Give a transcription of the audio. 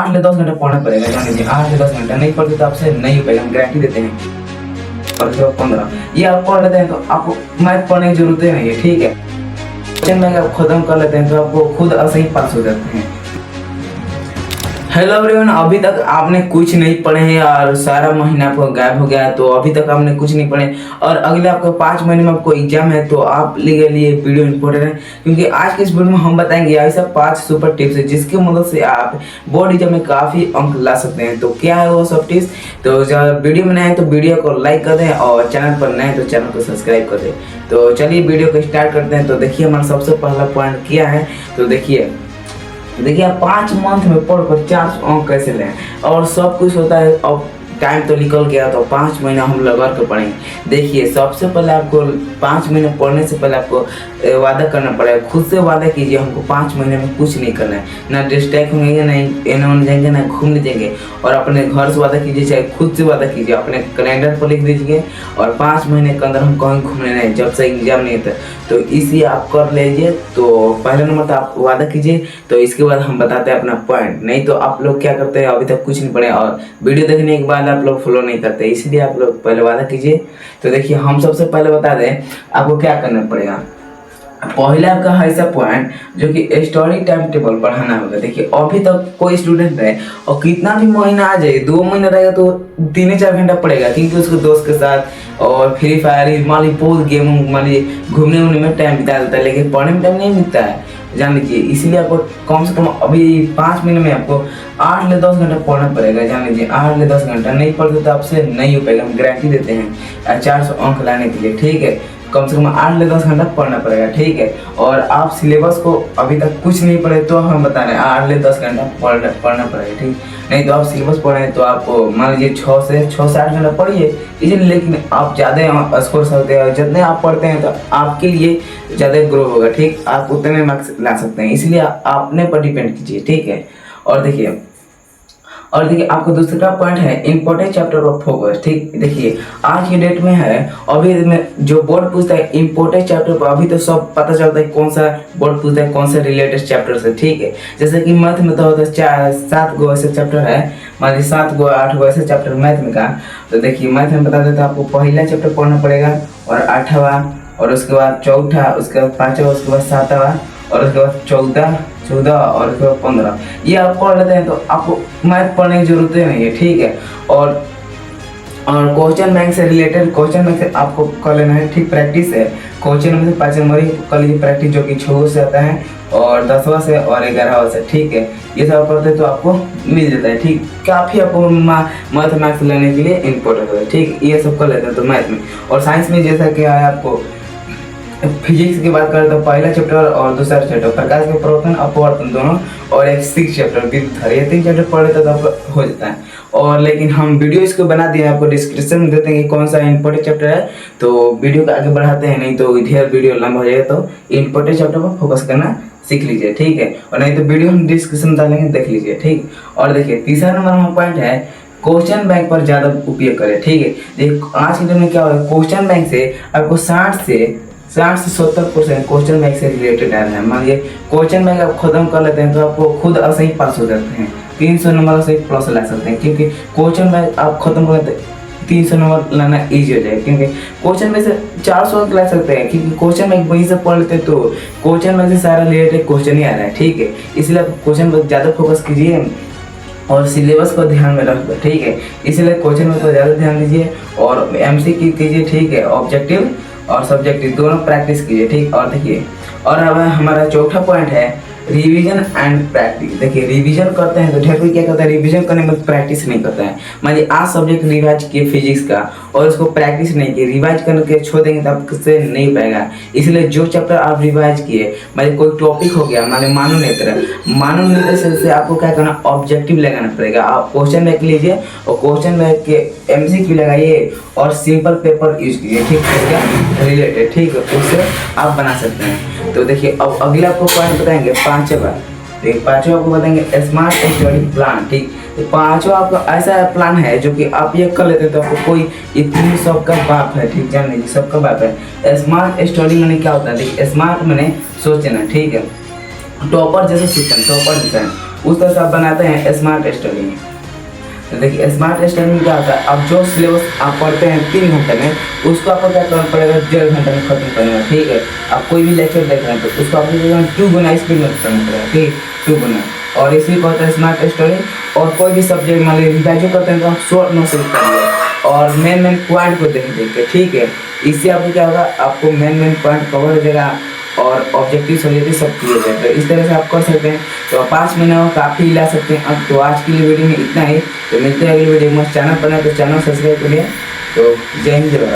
8 से 10 घंटा पढ़ना पड़ेगा। जान लीजिए 8 से 10 घंटा नहीं पढ़ते तो आपसे नहीं हो पाएगा, हम गारंटी देते हैं। और जो 15 ये आप पढ़ लेते हैं तो आपको मैथ पढ़ने की जरूरत ही नहीं है, ठीक है। क्वेश्चन बैंक आप खत्म कर लेते हैं तो आपको खुद ऐसे ही पास हो जाते हैं। हेलो एवरीवन, अभी तक आपने कुछ नहीं पढ़े हैं और सारा महीना आपको गायब हो गया है, तो अभी तक आपने कुछ नहीं पढ़े और अगले आपको 5 महीने में आपको एग्जाम है, तो आप लिए वीडियो इंपॉर्टेंट है, क्योंकि आज के इस वीडियो में हम बताएंगे ऐसा 5 सुपर टिप्स है जिसकी मदद से आप बोर्ड एग्जाम में काफ़ी अंक ला सकते हैं। तो क्या है वो सब टिप्स? तो जब वीडियो में नए हैं तो वीडियो को लाइक कर दें और चैनल पर नए हैं तो चैनल को सब्सक्राइब कर दें। तो चलिए वीडियो को स्टार्ट करते हैं। तो देखिए हमारा सबसे पहला पॉइंट क्या है, तो देखिए आप 5 मंथ में पढ़कर 400 अंक कैसे लें, और सब कुछ होता है। अब टाइम तो निकल गया तो 5 महीना हम लगा कर पढ़ेंगे। देखिए सबसे पहले आपको 5 महीने पढ़ने से पहले आपको वादा करना पड़ेगा, खुद से वादा कीजिए हमको 5 महीने में कुछ नहीं करना है, ना डिस्ट्रैक्ट होंगे, ना एने जाएंगे, ना घूमने जाएंगे। और अपने घर से वादा कीजिए, चाहे खुद से वादा कीजिए, अपने कैलेंडर पर लिख दीजिए और 5 महीने के अंदर हम कहीं घूमने नहीं, जब से एग्जाम नहीं होता। तो इसी आप कर लीजिए। तो पहले नंबर तो आप वादा कीजिए, तो इसके बाद हम बताते हैं अपना पॉइंट। नहीं तो आप लोग क्या करते हैं, अभी तक कुछ नहीं पढ़े और वीडियो देखने के बाद आप लोग फॉलो नहीं करते, इसलिए आप लोग पहले वादा कीजिए। तो देखिए हम सबसे पहले बता दें आपको क्या करना पड़ेगा। पहला आपका है ऐसा पॉइंट जो कि स्टडी टाइम टेबल पढ़ाना होगा। देखिए अभी तक कोई स्टूडेंट है और कितना भी महीना आ जाए, 2 महीना रहेगा तो 3-4 घंटा पड़ेगा, क्योंकि उसके दोस्त के साथ और फ्री फायर मान ली बहुत गेम मान ली घूमने उमने में टाइम बिता देता है, लेकिन पढ़ने में टाइम नहीं मिलता है, जान लीजिए। इसलिए आपको कम से कम अभी 5 महीने में आपको 8 से 10 घंटा पढ़ना पड़ेगा, जान लीजिए 8 से 10 घंटा नहीं पढ़ते तो आपसे नहीं हो पाएगा, हम गारंटी देते हैं 400 अंक लाने के लिए, ठीक है। कम से कम 8 से 10 घंटा पढ़ना पड़ेगा, ठीक है। और आप सिलेबस को अभी तक कुछ नहीं पढ़े तो हम बता रहे हैं 8 से 10 घंटा पढ़ना पड़ेगा, ठीक। नहीं तो आप सिलेबस पढ़े तो आप मान लीजिए 6 से 8 घंटा पढ़िए इसीलिए, लेकिन आप ज़्यादा स्कोर सकते हैं। जितने आप पढ़ते हैं तो आपके लिए ज़्यादा ग्रो होगा, ठीक। आप उतने मार्क्स ला सकते हैं, इसलिए आप अपने पर डिपेंड कीजिए, ठीक है। और देखिए आपको दूसरा पॉइंट है इंपॉर्टेंट चैप्टर ऑफ फोकस, ठीक। देखिए आज की डेट में है, अभी में जो बोर्ड पूछता है इंपॉर्टेंट चैप्टर पर, अभी तो सब पता चलता है कौन सा बोर्ड पूछता है, कौन सा रिलेटेड चैप्टर से, ठीक है। जैसे कि मैथ में तो होता है 7 गो ऐसे चैप्टर है, मान लीजिए 7 गो 8 गो ऐसे चैप्टर मैथ में का। तो देखिए मैथ में बता देते आपको पहला चैप्टर पढ़ना पड़ेगा और 8वां, और उसके बाद 4था, उसके बाद 5वां, उसके बाद 7वां, और उसके बाद 14 और उसके बाद 15। ये आप पढ़ लेते हैं तो आपको मैथ पढ़ने की जरूरत ही नहीं है, ठीक है। और क्वेश्चन बैंक से रिलेटेड क्वेश्चन बैंक से आपको कर लेना है, ठीक। प्रैक्टिस है क्वेश्चन में से 5 नंबर कर लीजिए प्रैक्टिस, जो कि 6 से आता है और 10वां से और 11वां से, ठीक है। ये सब करते तो आपको मिल जाता है, ठीक। काफ़ी आपको मैथ मार्क्स लेने के लिए इम्पोर्टेंट है, ठीक। ये सब कर लेते हैं तो मैथ में। और साइंस में जैसा कि है आपको फिजिक्स की बात करें तो पहला चैप्टर और दूसरा चैप्टर प्रकाश के प्रवर्तन अपवर्तन दोनों, और एक 6 चैप्टर विद्युत, ये 3 चैप्टर पढ़ लेते तो आपका हो जाता है। और लेकिन हम वीडियो इसको बना दिए, आपको डिस्क्रिप्शन में देते हैं कि कौन सा इंपॉर्टेंट चैप्टर है, तो वीडियो को आगे बढ़ाते हैं, नहीं तो इधर वीडियो लंबा हो जाएगा। तो इंपॉर्टेंट चैप्टर पर फोकस करना सीख लीजिए, ठीक है। और नहीं तो वीडियो हम डिस्क्रिप्शन डालेंगे, देख लीजिए, ठीक। और देखिए तीसरा नंबर हमारा पॉइंट है क्वेश्चन बैंक पर ज़्यादा उपयोग करें, ठीक है। देखिए आज के दिन में क्या होगा, क्वेश्चन बैंक से आपको 60 से 70% क्वेश्चन बैंक से रिलेटेड आ रहा है। मान लीजिए क्वेश्चन बैंक आप खत्म कर लेते हैं तो आपको खुद ऐसे ही पास हो जाते हैं, 300 नंबर से प्लस ला सकते हैं, क्योंकि क्वेश्चन बैंक आप खत्म कर लेते 300 नंबर लाना ईजी हो जाए, क्योंकि क्वेश्चन में से 400 ला सकते हैं, क्योंकि क्वेश्चन बैंक वहीं से पढ़ लेते हैं तो क्वेश्चन बैंक से सारा रिलेटेड क्वेश्चन ही आ रहा है, ठीक है। इसलिए आप क्वेश्चन पर ज़्यादा फोकस कीजिए और सिलेबस को ध्यान में रखकर, ठीक है। इसलिए क्वेश्चन पर ज़्यादा ध्यान दीजिए और MCQ कीजिए, ठीक है। ऑब्जेक्टिव और सब्जेक्टिव दोनों प्रैक्टिस कीजिए, ठीक। और देखिए और अब हमारा चौथा पॉइंट है रिवीजन एंड प्रैक्टिस। देखिए रिवीजन करते हैं तो ढेर कोई क्या करता है, रिवीजन करने में प्रैक्टिस नहीं करता है। मान लीजिए आज सब्जेक्ट रिवाइज किए फिजिक्स का और उसको प्रैक्टिस नहीं किए, रिवाइज करके छोड़ देंगे तो आपसे नहीं पाएगा। इसलिए जो चैप्टर आप रिवाइज किए, मान लीजिए कोई टॉपिक हो गया, मान लीजिए मानव नेत्र से आपको क्या करना, ऑब्जेक्टिव लगाना पड़ेगा। आप क्वेश्चन बैंक लीजिए और क्वेश्चन बैंक के MCQ लगाइए और सिंपल पेपर यूज कीजिए, ठीक है, रिलेटेड, ठीक है, उससे आप बना सकते हैं। तो देखिए अब अगले आपको पॉइंट बताएंगे 5वां। देखिए 5वां आपको बताएंगे स्मार्ट स्टडी प्लान, ठीक। तो 5वां आपका ऐसा प्लान है जो कि आप ये कर लेते हैं तो आपको कोई इतनी सबका बाप है, ठीक, जान लीजिए सबका बाप है। स्मार्ट स्टडी मैंने क्या होता है, देखिए स्मार्ट मैंने सोचना, ठीक है, टॉपर जैसे सोचना, टॉपर जैसा उस तरह से आप बनाते हैं स्मार्ट स्टडी में। तो देखिए स्मार्ट स्टडी में क्या होता है, अब जो सिलेबस आप पढ़ते हैं 3 घंटे में, उसको आपको क्या करना पड़ेगा, 1.5 घंटे में खत्म करना, ठीक है। आप कोई भी लेक्चर देख रहे हैं तो उसको आपको 2 गुना स्पीड में करना पड़ेगा, ठीक, 2 गुना। और इसी को होता है स्मार्ट स्टडी। और कोई भी सब्जेक्ट मान लीजिए रिवाइजो करते हैं तो आप शॉर्ट नोट से करिए और मेन पॉइंट को देख के, ठीक है। इससे आपको क्या होगा, आपको मेन पॉइंट कवर हो जाएगा और ऑब्जेक्टिव सब्जेक्टिव सब क्लियर है। तो इस तरह से आप कर सकते हैं। तो 5 महीने में काफ़ी ला सकते हैं। अब तो आज के लिए वीडियो में इतना ही। तो मिलते हैं अगली वीडियो में। चैनल पर है तो चैनल सब्सक्राइब करिए। तो जय हिंद जय भारत।